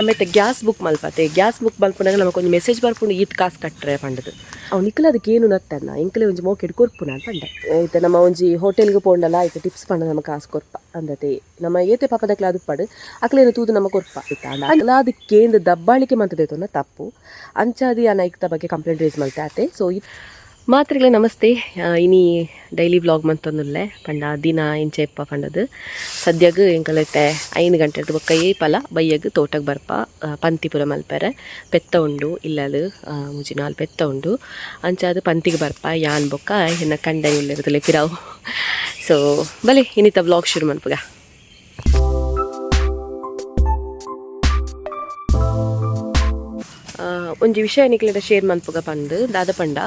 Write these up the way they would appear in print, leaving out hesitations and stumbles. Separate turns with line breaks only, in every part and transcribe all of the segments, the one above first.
ಆಮೇಲೆ gas book ಮಲ್ಪತ್ತೆ gas book ಮಲ್ಪನಾಗ ನಮಗೆ ಒಂದು ಮೆಸೇಜ್ ಬರ್ಪುಂಡು ಈತ್ ಕಾಸು ಕಟ್ಟರೆ ಪಂಡದು ಅವ್ನು ನಿಕ್ಕಲ ಅದಕ್ಕೆ ಏನು ನತ್ತನ್ನ ಇಂಕಲೆ ಒಂಜಿ ಮೋಕೆಡ್ ಕೊರ್ಪುನ ಪಂಡೆ ಐತೆ ನಮ್ಮ ಒಂಜಿ ಹೋಟೆಲ್ಗೆ ಪೋಂಡಲ್ಲ ಐತೆ ಟಿಪ್ಸ್ ಪಂಡ ನಮ್ಮ ಕಾಸು ಕೊರ್ಪ ಅಂದತೆ ನಮ್ಮ ಏತೆ ಪಾಪದಕ್ಲೆ ಅದು ಪಡು ಅಕ್ಲೇನು ತೂದು ನಮ್ಮ ಕೊರ್ಪ ಆಯ್ತಾ ಅಲ್ಲ ಅದಕ್ಕೇಂದು ದಬ್ಬಾಳಿಕೆ ಮಂತದೇತೋನ ತಪ್ಪು ಅಂಚಾದಿ ಆ ನೈಕ್ತ ಬಗ್ಗೆ ಕಂಪ್ಲೇಂಟ್ ರೇಸ್ ಮಲ್ತೆ ಆತೆ ಸೊ ಮಾತ್ರೆಗಳೇ ನಮಸ್ತೆ ಇನಿ ಡೈಲಿ ವ್ಲಾಗ್ ಮಂತೊಂದುಲ್ಲೆ ಪಂಡ ದಿನ ಇಂಚೆಪ್ಪ ಪಂಡದು ಸದ್ಯಗ್ ಎಂಕಲೈತೆ 5 ಗಂಟೆ ಬೊಕ್ಕ ಏಪಲ ಬಯ್ಯಗ್ ತೋಟಕ್ಕೆ ಬರ್ಪ ಪಂತಿಪುರ ಮಲ್ಪೆರೆ ಪೆತ್ತ ಉಂಡು ಇಲ್ಲಲು ಮುಜಿ 4 ಪೆತ್ತ ಉಂಡು ಅಂಚಾದ ಪಂತಿಗೆ ಬರ್ಪ ಯಾನ್ ಬೊಕ್ಕ ಎನ್ನ ಕಂಡ ಉಳ್ಳಿರ್ತಲೆ ಪಿರಾವು ಸೊ ಬಲೆ ಇನ್ನಿತ ವ್ಲಾಗ್ ಶುರು ಮನ್ಪುಗ ಒಂಜಿ ವಿಷಯ ನಿಕ್ಲೆಡ ಶೇರ್ ಮನ್ಪುಗ ಪಂಡ್ ದಾದ ಪಂಡ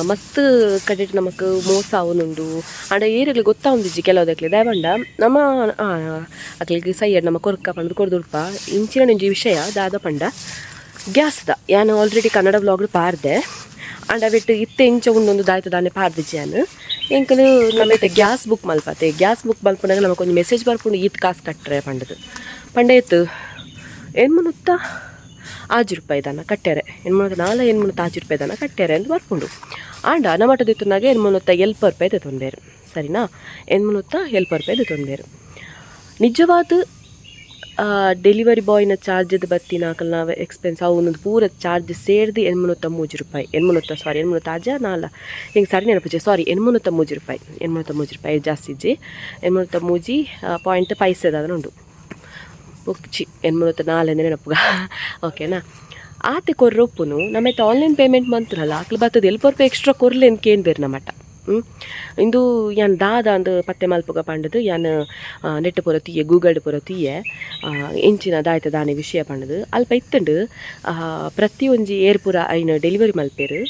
ಮಸ್ತ್ ಕಡೆಟ್ ನಮಕ್ ಮೋಸ ಆವೊಂದುಂಡು ಆಂಡ ಏರಿಗ್ಲಿ ಗೊತ್ತಾವೊಂದಿಜ್ಜಿ ಕೆಲವುದಕ್ಲೆ ದಯಪಂಡ ನಮ್ಮ ಅಕ್ಲಿಗೆ ಸೈಯಡ್ ನಮ್ಮ ಕೊರ್ಕ ಪಂಡ್ ಕೊರ್ದುಡ್ಪ ಇಂಚಿನ ಒಂಜಿ ವಿಷಯ ದಾದ ಪಂಡ ಗ್ಯಾಸ್ದ ಯಾನು ಆಲ್ರೆಡಿ ಕನ್ನಡ ವ್ಲಾಗ್ ಪಾರ್ದೆ ಆಂಡ ಬಿಟ್ಟು ಇತ್ತೆ ಇಂಚ ಉಂಡೊಂದು ದಾಯ್ತ ದಾನೆ ಪಾರ್ದಿಜ್ಜಿ ಯಾನು ಎಂಕಲು ನಮ್ಮೈತೆ ಗ್ಯಾಸ್ ಬುಕ್ ಮಲ್ಪತ್ತೆ ಗ್ಯಾಸ್ ಬುಕ್ ಮಲ್ಪನಾಗ ನಮಕ್ ಒಂದು ಮೆಸೇಜ್ ಬರ್ಪುಂಡು ಈತ್ ಕಾಸು ಕಟ್ಟರೆ ಪಂಡದು ಪಂಡ ಎತ್ತು ಏನು ಮನುತ್ತಾ ₹6 ದನ ಕಟ್ಟ್ಯಾರೆ ₹8 ದನ ಕಟ್ಟ್ಯಾರೆ ಅಂತ ಬರ್ಕೊಂಡು ಆಂಡ ನಮಟ ದಿತ್ತನಾಗ ₹70 ದೆತೊಂದೇರು ಸರಿನಾ ₹70 ದೆತೊಂದೇರು ನಿಜವಾದ ಡೆಲಿವರಿ ಬಾಯ್ನ ಚಾರ್ಜದ ಬತ್ತಿನ ನಾಕಲ್ ನಾವು ಎಕ್ಸ್ಪೆನ್ಸ್ ಅವನೊಂದು ಪೂರ ಚಾರ್ಜ್ ಸೇರಿದು ₹830 ಆಜ ನಾಲ ಹಿಂಗೆ ಸರಿ ನೆನಪು ಸಾರಿ ₹830 ಜಾಸ್ತಿ ಇಜ್ಜಿ 830 ಪಾಯಿಂಟ್ ಪೈಸೆದಾದ ಉಂಡು ಬುಕ್ಚಿ 804 ನೆನಪುಗ ಓಕೆನಾ ಆತೆ ಕೊರ್ರೊಪ್ಪುನು ನಮ್ಮೈತೆ ಆನ್ಲೈನ್ ಪೇಮೆಂಟ್ ಮಂತ್ರಲ್ಲ ಆಕ್ಲು ಬರ್ತದೆ ₹70 ಎಕ್ಸ್ಟ್ರಾ ಕೊರ್ಲೆ ಅಂತ ಕೇಂಬೇರು ನಮ್ಮಟ ಇಂದು ಯಾನ್ ದಾದ ಅಂದು ಪತ್ತೆ ಮಲ್ಪುಗ ಪಂಡದು ಯಾನ್ ನೆಟ್ ಪೂರ ತೀಯೆ ಗೂಗಲ್ ಪೂರ ತೀಯೆ ಎಂಚಿನ ದಾಯ್ತ ದಾನೆ ವಿಷಯ ಪಂಡದು ಅಲ್ಪ ಇತ್ತಂಡು ಪ್ರತಿ ಒಂಜಿ ಏರ್ ಪೂರ ಐನ ಡೆಲಿವರಿ ಮಲ್ಪೇರು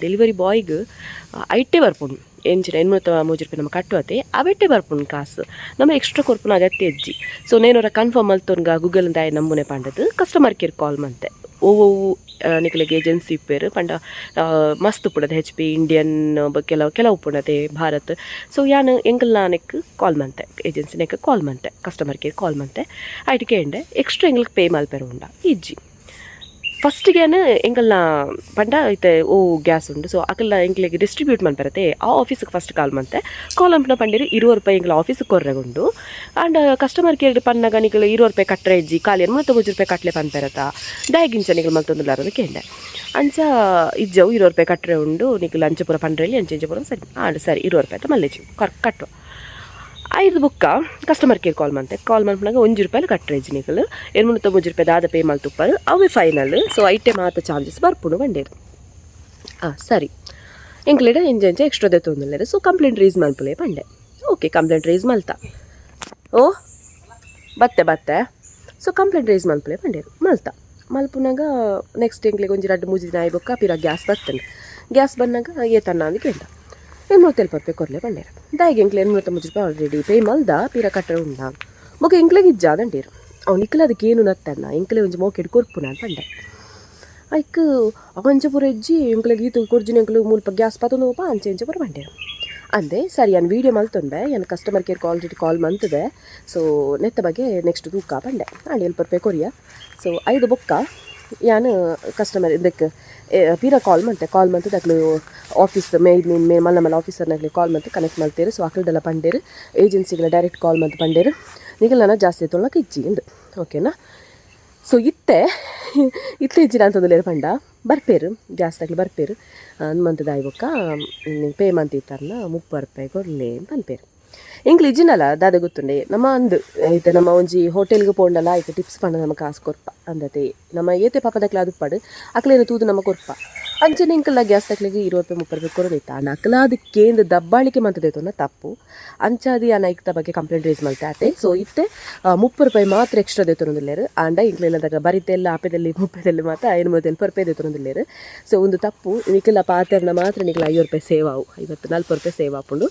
ಡೆಲಿವರಿ ಬಾಯ್ಗೆ ಐಟೆ ಬರ್ಪುಂಡು ಎಂಚಿನ ₹830 ನಮ್ಮ ಕಟ್ಟುವತ್ತೆ ಅವೆಟ್ಟೆ ಬರ್ಪುಂಡು ಕಾಸು ನಮ್ಮ ಎಕ್ಸ್ಟ್ರಾ ಕೊರ್ಪುನ ಅಗತ್ಯ ಇಜ್ಜಿ ಸೊ ನೇನೋರ ಕನ್ಫರ್ಮ್ ಮಲ್ತೋನ್ಗ ಗೂಗಲ್ ದಾಯ ನಂಬುನೆ ಪಂಡದು ಕಸ್ಟಮರ್ ಕೇರ್ ಕಾಲ್ ಮಂತೆ ಓವು ನಿಕ್ಲೆಗ್ ಏಜೆನ್ಸಿ ಇಪ್ಪೇರು ಪಂಡ ಮಸ್ತ್ ಪುಡದ HP ಇಂಡಿಯನ್ ಕೆಲವು ಪುಡದೆ ಭಾರತ್ ಸೊ ಯಾನು ಎಂಕಲ್ ನಾನೆಕ್ ಕಾಲ್ ಮಂತೆ ಏಜೆನ್ಸಿ ನೆಕ್ ಕಾಲ್ ಮಂತೆ ಕಸ್ಟಮರ್ ಕೇರ್ ಕಾಲ್ ಮಂತೆ ಐಟಿ ಕೇಂಡೆ ಎಕ್ಸ್ಟ್ರಾ ಎಂಗ್ಲಿಗೆ ಪೇ ಮಲ್ಪೇರು ಉಂಡ ಇಜ್ಜಿ ಫಸ್ಟಿಗೇನು ಎಂಕಲ್ನ ಪಂಡ ಐತೆ ಗ್ಯಾಸ್ ಉಂಡು ಸೊ ಅಕಲ್ನ ಎಂಕ್ಲಿಗೆ ಡಿಸ್ಟ್ರಿಬ್ಯೂಟ್ ಮನ್ಪರತ್ತೆ ಆ ಆಫೀಸಿಗೆ ಫಸ್ಟ್ ಕಾಲ್ ಮಂತೆ ಕಾಲ್ ಅಂಪನ ಪಂಡಿರು ₹20 ಎಂಕ್ಲ ಆಫೀಸಿಗೆ ಕೊರ್ರೆಗುಂಡು ಆ್ಯಂಡ್ ಕಸ್ಟಮರ್ ಕೇರ್ ಪನ್ನಗ ನಿಕಲು ₹20 ಕಟ್ಟರೆ ಇಜ್ಜಿ ಖಾಲಿ ₹30 ಕಟ್ಲೆ ಪನ್ಪೆರತ್ತ ದಯಗಿಂಚ ನಿಕಲು ಮಲ್ತೊಂದುಲ್ಲಾರದು ಕೇಂಡೆ ಅಂಚ ಇಜ್ಜವು ₹20 ಕಟ್ಟರೆ ಉಂಡು ನಿಕಲು ಅಂಚೆ ಪೂರ ಪಂಡ್ರಲ್ಲಿ ಅಂಚೆ ಪೂರ ಸರಿ ಸರಿ ₹20 ಅಂತ ಮಲ್ಲೆಜಿ ಕಟ್ಟುವ 5 ಬುಕ್ಕ ಕಸ್ಟಮರ್ ಕೇರ್ ಕಾಲ್ ಮನ್ಪನಾಗ ₹1 ಕಟ್ರೇಜ್ ನಿಕಲು ₹830 ದಾದ ಪೇ ಮಲ್ತುಪ್ಪರು ಅವೇ ಫೈನಲ್ ಸೊ ಐಟೆ ಮಾತ ಚಾರ್ಜಸ್ ಬರ್ಪುಡು ಬಂಡೇರು ಸರಿ ಎಂಕ್ಲೆಡ ಎಂಜೆ ಎಕ್ಸ್ಟ್ರಾ ದೆತ್ತೊಂದುಲ್ಲೇರು ಸೊ ಕಂಪ್ಲೇಂಟ್ ರೇಸ್ ಮಲ್ಪುಲೆ ಪಂಡೆ ಓಕೆ ಕಂಪ್ಲೇಂಟ್ ರೇಸ್ ಮಲ್ತ ಬತ್ತೆ ಸೊ ಕಂಪ್ಲೇಂಟ್ ರೇಸ್ ಮಲ್ಪುಲೆ ಪಂಡೇರು ಮಲ್ಪುನಾಗ ನೆಕ್ಸ್ಟ್ ಎಂಕ್ಲೆಗೆ ಒಂಜಿ 2-3 ದಿನ ಆಯ್ಬೊಕ್ಕ ಪಿರ ಗ್ಯಾಸ್ ಬರ್ತಂಡು ಗ್ಯಾಸ್ ಬಂದಾಗ ಏತನ್ನ ಅಂದು ಕೇಳ್ದ ₹870 ಕೊರ್ಲೆ ಪಂಡೇರು ದಾಯಿಗೆ ಎಂಕ್ಲೆ ₹830 ಆಲ್ರೆಡಿ ಪೇ ಮಲ್ದ ಪೀರ ಕಟ್ಟರೆ ಉಂಡ ಮೊಕ ಎಂಕ್ಲೆಗೆ ಇಜ್ಜಾದಂಡೇರು ಅವ್ನು ನಿಕ್ಕಲ ಅದಕ್ಕೆ ಏನು ನತ್ತನ್ನ ಎಂಕ್ಲೆ ಒಂಜಿ ಮೋಕೆಡ್ ಕೊರ್ಪುನ ಪಂಡೆ ಐಕ್ ಅಂಚೆ ಪೂರ ಇಜ್ಜಿ ಎಂಕ್ಲೆಗೆ ಈತು ಕೊರ್ಜಿನ ಎಂಕ್ಲು ಮುಲ್ಪ ಗ್ಯಾಸ್ ಪತ್ತೊಂದು ಅಂಚೆ ಎಂಚೆ ಪೂರ ಪಂಡೇರು ಅಂದೆ ಸರಿ ನಾನು ವೀಡಿಯೋ ಮಲ್ತೊಂಡೆ ನಾನು customer care already call ಮಂತದೆ so ನೆತ್ತ ಬಗ್ಗೆ ನೆಕ್ಸ್ಟ್ ತೂಕ ಪಂಡೆ ₹70 ಕೊರಿಯ ಸೊ 5 ಬೊಕ್ಕ ಯಾನು ಕಸ್ಟಮರ್ ಇದಕ್ಕೆ ಪೀರ ಕಾಲ್ ಮಂತದ ಅಕ್ಲು ಆಫೀಸ್ ಮಲ್ಲ ಆಫೀಸರ್ನಾಗಲಿ ಕಾಲ್ ಮಂತ್ ಕನೆಕ್ಟ್ ಮಲ್ತೇರು ಸೊ ಅಕ್ಲದೆಲ್ಲ ಪಂಡೇರು ಏಜೆನ್ಸಿಗೆಲ್ಲ ಡೈರೆಕ್ಟ್ ಕಾಲ್ ಮಂತ್ ಪಂಡೇರು ನಿಗಲ್ ನಾನು ಜಾಸ್ತಿ ತೊಗೊಳಕ್ಕೆ ಇಜ್ಜಿ ಎಂದು ಓಕೆನಾ ಸೊ ಇತ್ತೆ ಇಜ್ಜಿನ ಅಂತಂದು ಪಂಡ ಬರ್ಪೇರು ಗ್ಯಾಸ್ ತಗ್ಲಿ ಬರ್ಪೇರು ಮಂತದ ಆಯ್ಬೊಕ್ಕ ಪೇ ಮಂತ್ ಇತ್ತಾರನ ₹30 ಕೊಡಲೇ ಅಂತ ಅನ್ಪೇರು ಎಂಕ್ಲು ಇಜ್ಜಿನಲ್ಲ ದಾದ ಗೊತ್ತುಂಡೆ ನಮ್ಮ ಅಂದು ಐತೆ ನಮ್ಮ ಒಂಜಿ ಹೋಟೆಲ್ಗೆ ಪೋಂಡಲ್ಲ ಐತೆ ಟಿಪ್ಸ್ ಪಂಡ ನಮ್ಮ ಕಾಸು ಕೊರ್ಪ ಅಂದತೆ ನಮ್ಮ ಏತೆ ಪಾಪದಕ್ಲೆ ಅದು ಪಡು ಅಕ್ಲೇನು ತೂದು ನಮ್ಮ ಕೊರ್ಪ ಅಂಚನೆ ಎಂಕಲ್ಲ ಗ್ಯಾಸ್ ತಕ್ಲಿಗೆ ₹20-30 ಕೊರದೈತ ಅಕ್ಲ ಅದಕ್ಕೇಂದು ದಬ್ಬಾಳಿಕೆ ಮಂತದೇತೋನ ತಪ್ಪು ಅಂಚಾದಿ ಆ ನೈಕ್ತ ಬಗ್ಗೆ ಕಂಪ್ಲೇಂಟ್ ರೇಸ್ ಮಲ್ತೆ ಆತೆ ಸೊ ಇತ್ತೆ ₹30 ಮಾತ್ರ ಎಕ್ಸ್ಟ್ರಾ ದೇತೊಂದಿಲ್ಲೇರು ಆಂಡ ಇಂಕ್ಲೆಲ್ಲದಾಗ ಬರಿತೆಲ್ಲ ಆಪೆದಲ್ಲಿ ಮುಪ್ಪೆದಲ್ಲಿ ಮಾತ್ರ ₹870 ದೇತೊಂದಿಲ್ಲೇರು ಸೊ ಒಂದು ತಪ್ಪು ನಿಕ್ಲ ಪಾತೆರ್ನ ಮಾತ್ರ ನಿಕ್ಲ ₹50 ಸೇವ್ ಆವು ₹40 ಸೇವ್ ಆಪುಂಡು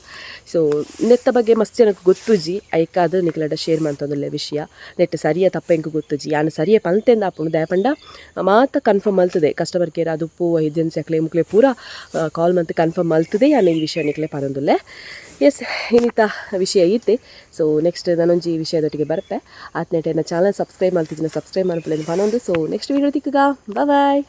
ಸೊ ನೆತ್ತ ಬಗ್ಗೆ ಮಸ್ತ್ ಜನಕ್ಕೆ ಗೊತ್ತುಜಿ ಐಕಾದ ನಿಕ್ಲಡ ಶೇರ್ ಮಂತೊಂದುಲ್ಲೆ ವಿಷಯ ನೆಟ್ ಸರಿಯ ತಪ್ಪ ಎಂಕು ಗೊತ್ತುಜಿ ಯಾನು ಸರಿಯ ಪಲ್ತೆಂದ ಆಪುಂಡು ದಯಪಂಡ ಮಾತ ಕನ್ಫರ್ಮ್ ಮಲ್ತದೆ ಕಸ್ಟಮರ್ ಕೇರ್ ಅದು ಏಜೆನ್ಸಿ ಅಕ್ಲೆ ಮುಕ್ಲೆ ಪೂರ ಕಾಲ್ ಮಂತ್ ಕನ್ಫರ್ಮ್ ಮಲ್ತದೆ ಯಾನು ಈ ವಿಷಯ ನಿಕ್ಲೆ ಪದೊಂದುಲ್ಲೆ ಎಸ್ ಇನ್ನಿತ ವಿಷಯ ಇತ್ತೆ. ಸೊ ನೆಕ್ಸ್ಟ್ ನಾನೊಂಜಿ ವಿಷಯದೊಟ್ಟಿಗೆ ಬರ್ಪೆ. ಆತ್ನೇಟೆ ಚಾನಲ್ ಸಬ್ಸ್ಕ್ರೈಬ್ ಮಾಡ್ತಿದ್ದೀನಿ, ಸಬ್ಸ್ಕ್ರೈಬ್ ಮಾಡ್ಕೊಳ್ಳಿ ಪನೊಂದು. ಸೊ ನೆಕ್ಸ್ಟ್ ವೀಡಿಯೋ ತಿಕ್ಕಗ ಬಾಯ್.